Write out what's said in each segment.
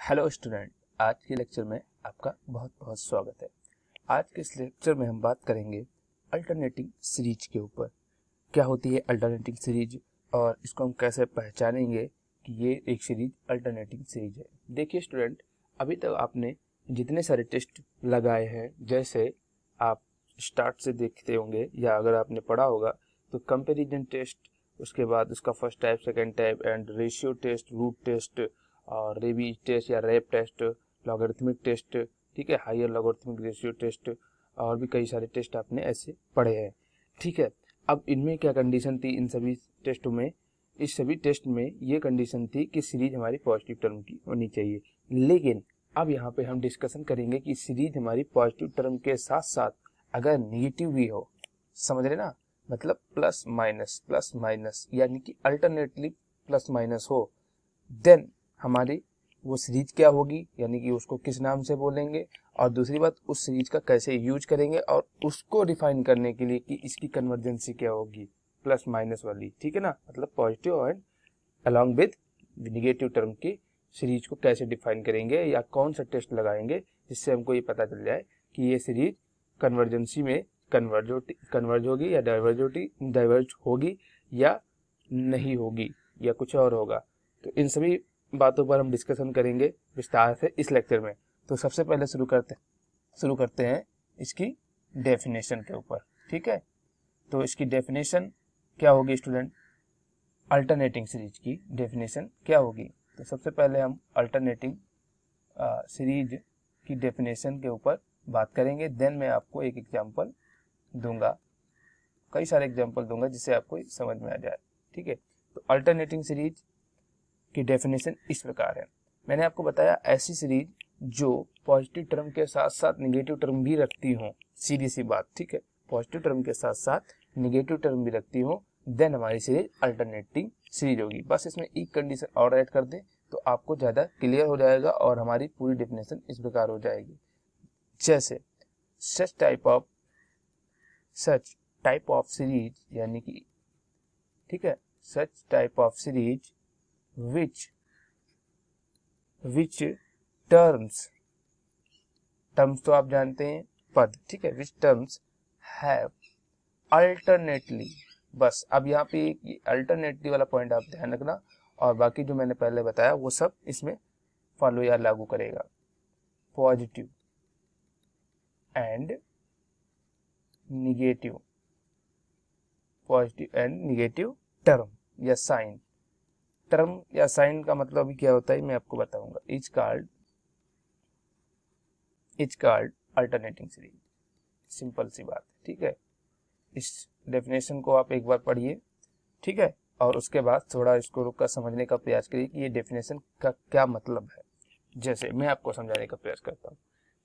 Hello student, आज के lecture में आपका बहुत बहुत स्वागत है। आज के इस लेक्चर में हम बात करेंगे अल्टरनेटिंग सीरीज के ऊपर। क्या होती है अल्टरनेटिंग सीरीज और इसको हम कैसे पहचानेंगे कि ये एक सीरीज अल्टरनेटिंग सीरीज है। देखिए स्टूडेंट, अभी तक आपने जितने सारे टेस्ट लगाए हैं, जैसे आप स्टार्ट से देखते होंगे या अगर आपने पढ़ा होगा तो कंपेरिजन टेस्ट, उसके बाद उसका first type, second type and ratio test, root test और रेबीज टेस्ट या रैप टेस्ट, लॉगरिथमिक टेस्ट, ठीक है, हायर लॉगरिथमिक रेशियो टेस्ट और भी कई सारे टेस्ट आपने ऐसे पढ़े हैं। ठीक है, अब इनमें क्या कंडीशन थी इन सभी टेस्टों में? इस सभी टेस्ट में ये कंडीशन थी कि सीरीज हमारी पॉजिटिव टर्म की होनी चाहिए। लेकिन अब यहाँ पे हम डिस्कशन करेंगे कि सीरीज हमारी पॉजिटिव टर्म के साथ साथ अगर निगेटिव भी हो, समझ रहे ना, मतलब प्लस माइनस यानी कि अल्टरनेटली प्लस माइनस हो, देन हमारी वो सीरीज क्या होगी, यानी कि उसको किस नाम से बोलेंगे, और दूसरी बात उस सीरीज का कैसे यूज करेंगे और उसको डिफाइन करने के लिए कि इसकी कन्वर्जेंसी क्या होगी प्लस माइनस वाली। ठीक है ना, मतलब positive and along with negative term की सीरीज को कैसे डिफाइन करेंगे या कौन सा टेस्ट लगाएंगे जिससे हमको ये पता चल जाए कि ये सीरीज कन्वर्जेंसी में कन्वर्ज होगी या डाइवर्ज होगी या नहीं होगी या कुछ और होगा। तो इन सभी बातों पर हम डिस्कशन करेंगे विस्तार से इस लेक्चर में। तो सबसे पहले शुरू करते हैं इसकी डेफिनेशन के ऊपर। ठीक है, तो इसकी डेफिनेशन क्या होगी स्टूडेंट? अल्टरनेटिंग सीरीज की डेफिनेशन क्या होगी? तो सबसे पहले हम अल्टरनेटिंग सीरीज की डेफिनेशन के ऊपर बात करेंगे। देन मैं आपको एक एग्जांपल दूंगा, कई सारे एग्जांपल दूंगा जिससे आपको समझ में आ जाए। ठीक है, तो अल्टरनेटिंग सीरीज की डेफिनेशन इस प्रकार है। मैंने आपको बताया ऐसी सीरीज जो पॉजिटिव टर्म के साथ साथ निगेटिव टर्म भी रखती हो, सीधी सी बात। ठीक है, पॉजिटिव टर्म के साथ साथ निगेटिव टर्म भी रखती हो, देन हमारी सीरीज अल्टरनेटिंग सीरीज होगी। बस इसमें एक कंडीशन और ऐड कर दें तो आपको ज्यादा क्लियर हो जाएगा और हमारी पूरी डेफिनेशन इस प्रकार हो जाएगी। जैसे सच टाइप ऑफ सीरीज, यानी कि ठीक है, such type of series which terms तो आप जानते हैं पद, ठीक है, which terms have alternately, बस अब यहाँ पे एक अल्टरनेटली वाला पॉइंट आप ध्यान रखना और बाकी जो मैंने पहले बताया वो सब इसमें फॉलो या लागू करेगा। पॉजिटिव एंड निगेटिव टर्म या साइन। टर्म या साइन का मतलब अभी क्या होता है मैं आपको बताऊंगा। Is called alternating series, simple सी बात है। ठीक है, इस डेफिनेशन को आप एक बार पढ़िए, ठीक है, और उसके बाद थोड़ा इसको रुक कर समझने का प्रयास करिए कि ये डेफिनेशन का क्या मतलब है। जैसे मैं आपको समझाने का प्रयास करता हूँ।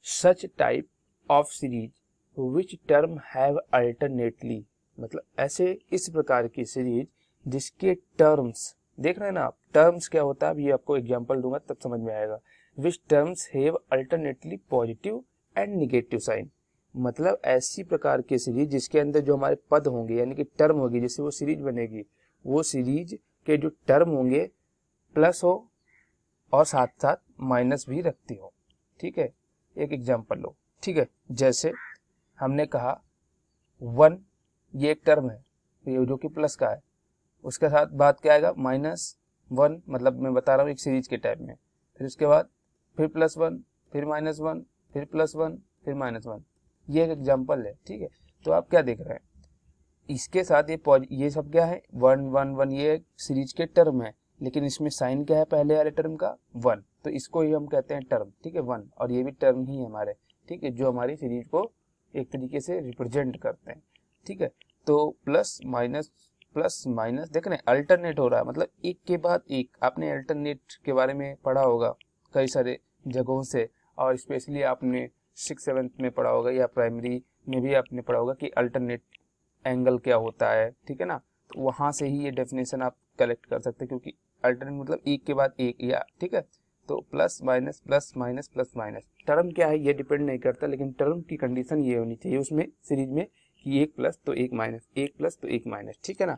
Such type of series which term have alternately, मतलब ऐसे इस प्रकार की सीरीज जिसके टर्म्स, देख रहे हैं ना आप, टर्म्स क्या होता है, अभी आपको एग्जांपल दूंगा तब समझ में आएगा। Which terms have alternately positive and negative sign, मतलब ऐसी प्रकार की सीरीज जिसके अंदर जो हमारे पद होंगे यानी कि टर्म होगी, जिससे वो सीरीज बनेगी, वो सीरीज के जो टर्म होंगे प्लस हो और साथ साथ माइनस भी रखती हो। ठीक है, एक एग्जांपल लो। ठीक है, जैसे हमने कहा 1, ये एक टर्म है ये जो कि प्लस का है, उसके साथ बात क्या आएगा -1, मतलब मैं बता रहा हूँ एक सीरीज के टाइप में। फिर उसके बाद फिर +1, फिर -1, फिर +1, फिर -1, ये एक एग्जांपल है। ठीक है, तो आप क्या देख रहे हैं, इसके साथ ये सब क्या है 1 1 1, ये सीरीज के टर्म है, लेकिन इसमें साइन क्या है पहले वाले टर्म का 1, तो इसको ही हम कहते हैं टर्म। ठीक है, 1, और ये भी टर्म ही है हमारे, ठीक है, जो हमारी सीरीज को एक तरीके से रिप्रेजेंट करते हैं। ठीक है, तो प्लस माइनस देख रहे हैं, अल्टरनेट हो रहा है, मतलब एक के बाद एक। आपने अल्टरनेट के बारे में पढ़ा होगा कई सारे जगहों से, और स्पेशली आपने 6th-7th में पढ़ा होगा या प्राइमरी में भी आपने पढ़ा होगा कि अल्टरनेट एंगल क्या होता है। ठीक है ना, तो वहां से ही ये डेफिनेशन आप कलेक्ट कर सकते हैं, क्योंकि अल्टरनेट मतलब एक के बाद एक, या ठीक है, तो प्लस माइनस टर्म क्या है ये डिपेंड नहीं करता, लेकिन टर्म की कंडीशन ये होनी चाहिए उसमें सीरीज में कि एक प्लस तो एक माइनस, एक प्लस तो एक माइनस। ठीक है ना,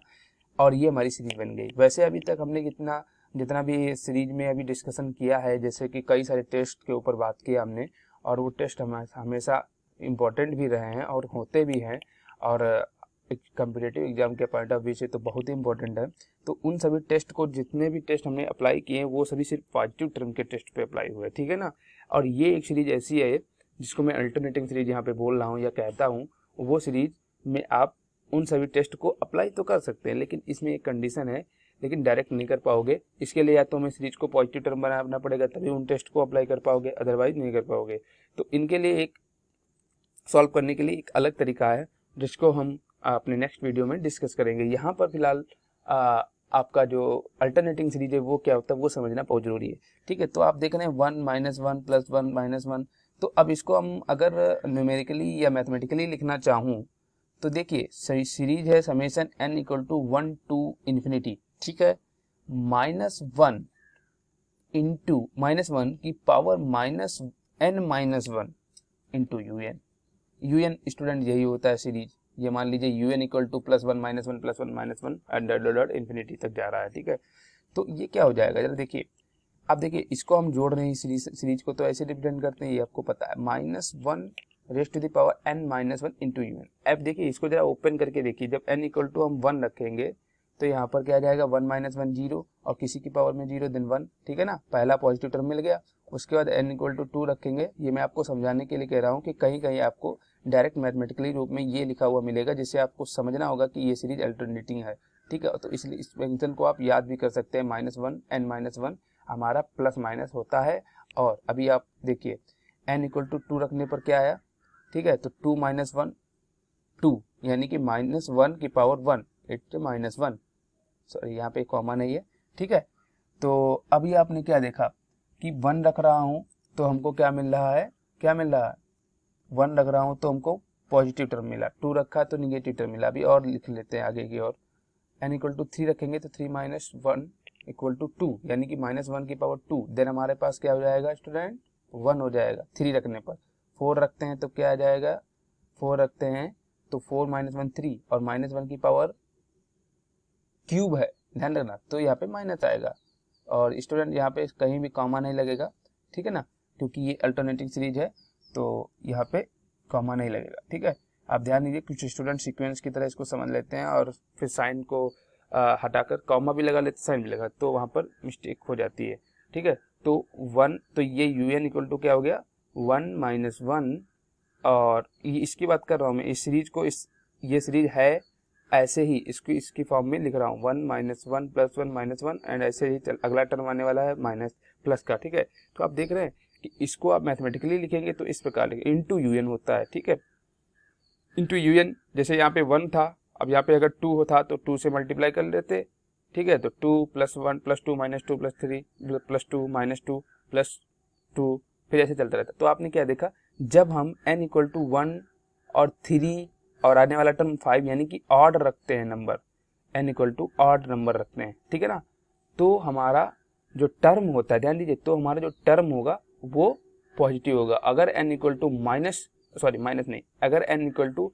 और ये हमारी सीरीज बन गई। वैसे अभी तक हमने कितना जितना भी सीरीज में अभी डिस्कशन किया है, जैसे कि कई सारे टेस्ट के ऊपर बात किया हमने, और वो टेस्ट हमेशा इम्पोर्टेंट भी रहे हैं और होते भी हैं, और एक कम्पिटिटिव एग्जाम के पॉइंट ऑफ व्यू से तो बहुत ही इंपॉर्टेंट है। तो उन सभी टेस्ट को, जितने भी टेस्ट हमने अप्लाई किए हैं वो सभी सिर्फ पॉजिटिव टर्म के टेस्ट पे अप्लाई हुए, ठीक है ना। और ये एक सीरीज ऐसी है जिसको मैं अल्टरनेटिंग सीरीज यहाँ पे बोल रहा हूँ या कहता हूँ, वो सीरीज में आप उन सभी टेस्ट को अप्लाई तो कर सकते हैं, लेकिन इसमें एक कंडीशन है, लेकिन डायरेक्ट नहीं कर पाओगे। इसके लिए या तो हमें सीरीज को पॉजिटिव टर्म बनाना पड़ेगा, तभी उन टेस्ट को अप्लाई कर पाओगे, अदरवाइज नहीं कर पाओगे। तो इनके लिए एक सॉल्व करने के लिए एक अलग तरीका है, जिसको हम अपने नेक्स्ट वीडियो में डिस्कस करेंगे। यहाँ पर फिलहाल आपका जो अल्टरनेटिंग सीरीज है वो क्या होता है वो समझना बहुत जरूरी है, ठीक है। तो आप देख रहे हैं 1 - 1 + 1 - 1। तो अब इसको हम अगर न्यूमेरिकली या मैथमेटिकली लिखना चाहूँ तो देखिए, सीरीज है समेशन n = 1 to ∞, ठीक है, -1 इंटू -1 की power -n-1 into un student यही होता है सीरीज। ये मान लीजिए un = +1 - 1 + 1 - 1 डॉट इन्फिनिटी तक जा रहा है, ठीक है। तो ये क्या हो जाएगा, जरा देखिए। अब देखिए, इसको हम जोड़ रहे हैं सीरीज को, तो ऐसे रिप्रेजेंट करते हैं, ये आपको पता है, -1 raise to the power n-1 into un। अब देखिए, इसको जरा ओपन करके देखिए, जब n = हम 1 रखेंगे तो यहाँ पर क्या आ जाएगा, 1 - 1 0, और किसी की पावर में 0 देन 1, ठीक है ना। पहला पॉजिटिव टर्म मिल गया। उसके बाद n = 2 रखेंगे। ये मैं आपको समझाने के लिए कह रहा हूँ कि कहीं कहीं आपको डायरेक्ट मैथमेटिकली रूप में ये लिखा हुआ मिलेगा, जिससे आपको समझना होगा कि ये सीरीज अल्टरनेटिंग है, ठीक है। तो इसलिए इस फंक्शन को आप याद भी कर सकते हैं, -1 n-1 हमारा प्लस माइनस होता है। और अभी आप देखिए, n = 2 रखने पर क्या आया, ठीक है। तो 2 - 1 2, यानी कि -1 की पावर 1, इट्स -1, सॉरी यहाँ पे कॉमा नहीं है, ठीक है। तो अभी आपने क्या देखा कि 1 रख रहा हूँ तो हमको क्या मिल रहा है, 1 रख रहा हूँ तो हमको पॉजिटिव टर्म मिला, 2 रखा तो निगेटिव टर्म मिला। अभी और लिख लेते हैं आगे की ओर, n = 3 रखेंगे तो 3 - 1 = 2, यानी कि -1 की पावर 2, देन हमारे पास क्या हो जाएगा स्टूडेंट, 1 हो जाएगा 3 रखने पर। 4 रखते हैं तो क्या आ जाएगा, 4 रखते हैं तो 4 - 1 3, और -1 की पावर क्यूब है, ध्यान रखना, तो यहाँ पे माइनस आएगा। और स्टूडेंट यहाँ पे कहीं भी कॉमा नहीं लगेगा, ठीक है ना, क्योंकि ये अल्टरनेटिंग सीरीज है तो यहाँ पे कॉमा नहीं लगेगा, ठीक है। आप ध्यान दीजिए, कुछ स्टूडेंट सीक्वेंस की तरह इसको समझ लेते हैं और फिर साइन को हटाकर कॉमा भी लगा लेते, साइन भी लगा, तो वहाँ पर मिस्टेक हो जाती है, ठीक है। तो 1, तो ये un = क्या हो गया, 1 - 1, और इसकी बात कर रहा हूँ मैं, इस सीरीज को, ये सीरीज है ऐसे ही, इसकी फॉर्म में लिख रहा हूँ, 1 - 1 + 1 - 1, एंड ऐसे ही अगला टर्म आने वाला है माइनस प्लस का, ठीक है। तो आप देख रहे हैं कि इसको आप मैथमेटिकली लिखेंगे तो इस प्रकार लिखेंगे, इंटू un होता है, ठीक है, इंटू un। जैसे यहाँ पे 1 था, अब यहाँ पे अगर 2 होता तो 2 से मल्टीप्लाई कर लेते, ठीक है। तो 2 + 1 + 2 - 2 + 3 + 2 - 2 + 2, फिर ऐसे चलता रहता। तो आपने क्या देखा, जब हम n = 1 और 3 और आने वाला टर्म 5, यानी कि ऑड रखते हैं नंबर, n = ऑड नंबर रखते हैं, ठीक है ना, तो हमारा जो टर्म होता है, ध्यान दीजिए, तो हमारा जो टर्म होगा वो पॉजिटिव होगा। अगर n = माइनस नहीं, अगर n =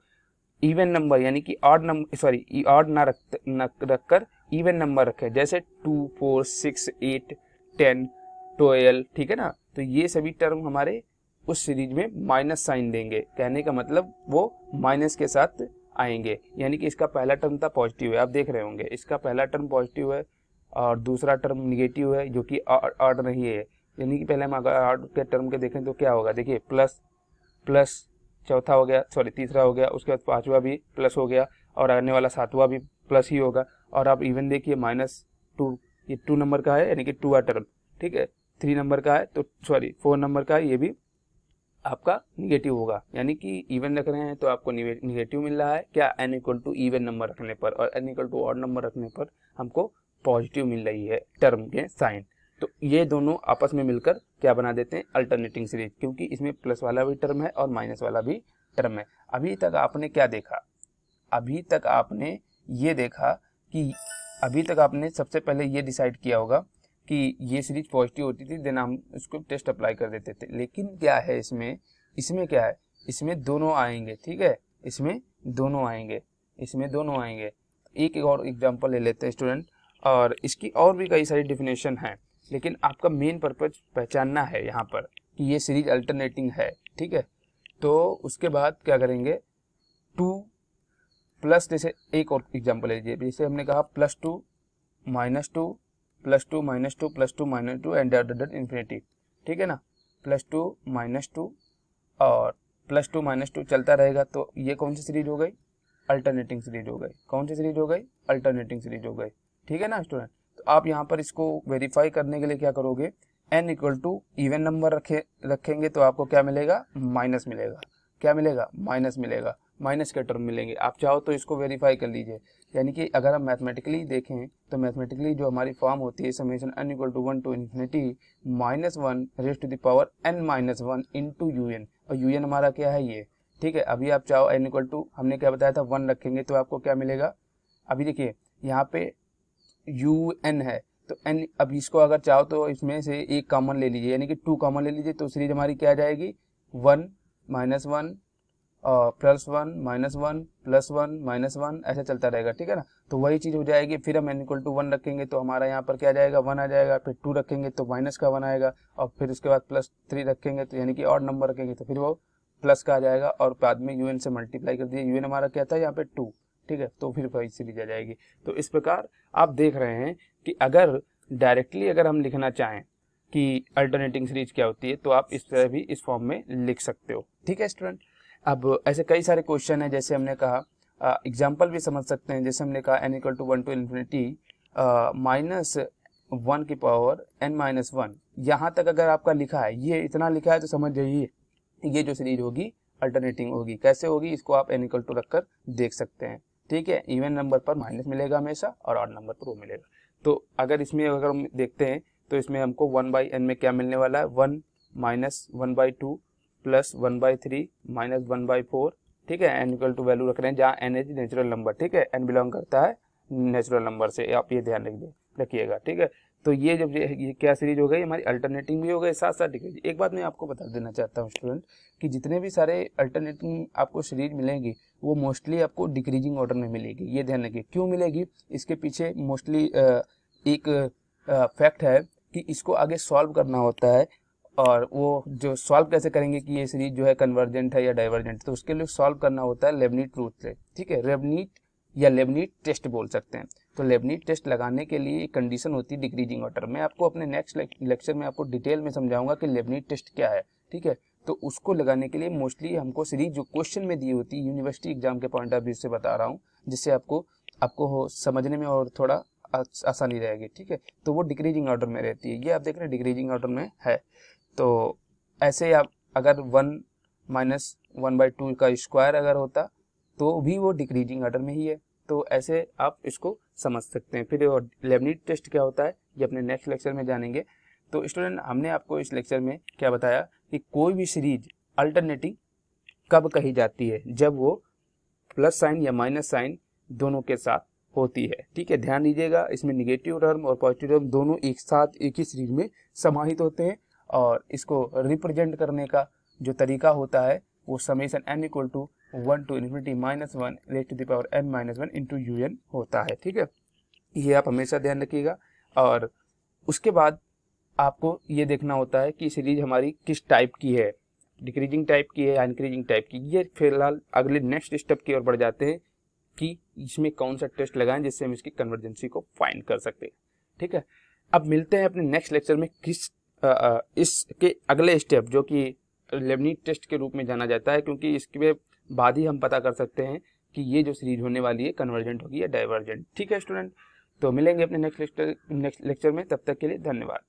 इवन नंबर, यानी कि ऑड नंबर, सॉरी ऑड ना रखकर इवन नंबर रखे, जैसे 2 4 6 8 10 12, ठीक है ना, तो ये सभी टर्म हमारे उस सीरीज में माइनस साइन देंगे। कहने का मतलब वो माइनस के साथ आएंगे, यानी कि इसका पहला टर्म था पॉजिटिव है, आप देख रहे होंगे इसका पहला टर्म पॉजिटिव है और दूसरा टर्म निगेटिव है, जो कि ऑड नहीं है। यानी कि पहले हम अगर ऑड के टर्म के देखें तो क्या होगा, देखिए प्लस प्लस, चौथा हो गया, सॉरी तीसरा हो गया, उसके बाद पांचवा भी प्लस हो गया, और आने वाला सातवां भी प्लस ही होगा। और आप इवन देखिए -2, ये 2 नंबर का है, यानी कि 2 टर्म, ठीक है। 3 नंबर का है तो 4 नंबर का है, ये भी आपका निगेटिव होगा, यानी कि इवन रख रहे हैं तो आपको निगेटिव मिल रहा है क्या, n = इवन नंबर रखने पर, और n = ऑड नंबर रखने पर हमको पॉजिटिव मिल रही है टर्म के साइन। तो ये दोनों आपस में मिलकर क्या बना देते हैं, अल्टरनेटिंग सीरीज, क्योंकि इसमें प्लस वाला भी टर्म है और माइनस वाला भी टर्म है। अभी तक आपने क्या देखा, अभी तक आपने ये देखा कि अभी तक आपने सबसे पहले ये डिसाइड किया होगा कि ये सीरीज पॉजिटिव होती थी, देन हम उसको टेस्ट अप्लाई कर देते थे। लेकिन क्या है इसमें क्या है, इसमें दोनों आएंगे, ठीक है, इसमें दोनों आएंगे। एक और एग्जांपल ले लेते हैं स्टूडेंट, और इसकी और भी कई सारी डिफिनेशन है, लेकिन आपका मेन पर्पज पहचानना है यहाँ पर कि ये सीरीज अल्टरनेटिंग है, ठीक है। तो उसके बाद क्या करेंगे, 2 प्लस, जैसे एक और एग्जांपल लीजिए, जैसे हमने कहा +2 -2 +2 -2 +2 -2 एंड इन्फिनिटी, ठीक है ना। +2 -2 और +2 -2 चलता रहेगा, तो ये कौन सी सीरीज हो गई, अल्टरनेटिंग सीरीज हो गई। कौन सी सीरीज हो गई, अल्टरनेटिंग सीरीज हो गई, ठीक है ना स्टूडेंट। तो आप यहाँ पर इसको वेरीफाई करने के लिए क्या करोगे, n = इवन नंबर रखेंगे तो आपको क्या मिलेगा, माइनस मिलेगा। क्या मिलेगा, माइनस मिलेगा, माइनस के टर्म मिलेंगे। आप चाहो तो इसको वेरीफाई कर लीजिए, यानी कि अगर हम मैथमेटिकली देखें तो मैथमेटिकली जो हमारी फॉर्म होती है summation n = 1 to ∞ -1 into un, और un हमारा क्या है, ये, ठीक है। अभी आप चाहो n = हमने क्या बताया था 1 रखेंगे तो आपको क्या मिलेगा। अभी देखिए यहाँ पे un है, तो n, अब इसको अगर चाहो तो इसमें से एक कॉमन ले लीजिए, यानी कि 2 कॉमन ले लीजिए, तो सीरीज हमारी क्या आ जाएगी, 1 -1 और +1 -1 +1 -1 ऐसा चलता रहेगा, ठीक है ना। तो वही चीज़ हो जाएगी। फिर हम n = 1 रखेंगे तो हमारा यहाँ पर क्या आ जाएगा, 1 आ जाएगा। फिर 2 रखेंगे तो माइनस का 1 आएगा, और फिर उसके बाद +3 रखेंगे तो यानी कि ऑड नंबर रखेंगे तो फिर वो प्लस का आ जाएगा, और बाद में un से मल्टीप्लाई कर दिए। un हमारा क्या था यहाँ पे 2, ठीक है, तो फिर वही सीरीज आ जाएगी। तो इस प्रकार आप देख रहे हैं कि अगर डायरेक्टली अगर हम लिखना चाहें कि अल्टरनेटिंग सीरीज क्या होती है, तो आप इस तरह भी इस फॉर्म में लिख सकते हो, ठीक है स्टूडेंट। अब ऐसे कई सारे क्वेश्चन है, जैसे हमने कहा एग्जाम्पल भी समझ सकते हैं। जैसे हमने कहा n = 1 to ∞ -1n-1, यहाँ तक अगर आपका लिखा है, ये इतना लिखा है तो समझ जाइए ये जो सीरीज होगी अल्टरनेटिंग होगी। कैसे होगी, इसको आप n = रखकर देख सकते हैं, ठीक है। इवन नंबर पर माइनस मिलेगा हमेशा, और ऑड नंबर पर वो मिलेगा। तो अगर इसमें अगर हम देखते हैं तो इसमें हमको 1/n में क्या मिलने वाला है, 1 - 1/2 + 1/3 - 1/4, ठीक है। n = वैल्यू रख रहे हैं जहाँ n इज नेचुरल नंबर, ठीक है। n बिलोंग करता है नेचुरल नंबर से, आप ये ध्यान रखिएगा, ठीक है। तो ये जब ये क्या सीरीज हो गई, हमारी अल्टरनेटिंग भी हो गई, साथ साथ डिक्रीजिंग। एक बात मैं आपको बता देना चाहता हूँ स्टूडेंट कि जितने भी सारे अल्टरनेटिंग आपको सीरीज मिलेंगी वो मोस्टली आपको डिक्रीजिंग ऑर्डर में मिलेगी। ये ध्यान रखिए, क्यों मिलेगी, इसके पीछे मोस्टली एक फैक्ट है कि इसको आगे सॉल्व करना होता है, और वो जो सॉल्व कैसे करेंगे कि ये सीरीज जो है कन्वर्जेंट है या डाइवर्जेंट, तो उसके लिए सॉल्व करना होता है लेबनिज़ रूल से, ठीक है। लेबनिज़ या लेबनिज़ टेस्ट बोल सकते हैं। तो लेबनिज़ टेस्ट लगाने के लिए एक कंडीशन होती है डिक्रीजिंग ऑर्डर। मैं आपको अपने नेक्स्ट लेक्चर में आपको डिटेल में समझाऊंगा कि लेबनिज़ टेस्ट क्या है, ठीक है। तो उसको लगाने के लिए मोस्टली हमको सीरीज जो क्वेश्चन में दी होती है, यूनिवर्सिटी एग्जाम के पॉइंट ऑफ व्यू से बता रहा हूँ, जिससे आपको समझने में और थोड़ा आसानी रहेगी, ठीक है। तो वो डिक्रीजिंग ऑर्डर में रहती है, ये आप देख रहे हैं डिक्रीजिंग ऑर्डर में है। तो ऐसे आप अगर 1 - 1/2 का स्क्वायर अगर होता तो भी वो डिक्रीजिंग ऑर्डर में ही है। तो ऐसे आप इसको समझ सकते हैं। फिर लेबनिज़ टेस्ट क्या होता है ये अपने नेक्स्ट लेक्चर में जानेंगे। तो स्टूडेंट, हमने आपको इस लेक्चर में क्या बताया कि कोई भी सीरीज अल्टरनेटिंग कब कही जाती है, जब वो प्लस साइन या माइनस साइन दोनों के साथ होती है, ठीक है। ध्यान दीजिएगा, इसमें निगेटिव टर्म और पॉजिटिव टर्म दोनों एक साथ एक ही सीरीज में समाहित होते हैं, और इसको रिप्रेजेंट करने का जो तरीका होता है वो summation n = 1 to ∞ -1 into un होता है, ठीक है। ये आप हमेशा ध्यान रखिएगा। और उसके बाद आपको ये देखना होता है कि सीरीज हमारी किस टाइप की है, डिक्रीजिंग टाइप की है या इंक्रीजिंग टाइप की। ये फिलहाल अगले नेक्स्ट स्टेप की ओर बढ़ जाते हैं कि इसमें कौन सा टेस्ट लगाएं जिससे हम इसकी कन्वर्जेंसी को फाइंड कर सकते हैं, ठीक है। अब मिलते हैं अपने नेक्स्ट लेक्चर में इसके अगले स्टेप, जो कि लेबनिज़ टेस्ट के रूप में जाना जाता है, क्योंकि इसके बाद ही हम पता कर सकते हैं कि ये जो सीरीज होने वाली है कन्वर्जेंट होगी या डाइवर्जेंट, ठीक है स्टूडेंट। तो मिलेंगे अपने नेक्स्ट लेक्चर में, तब तक के लिए धन्यवाद।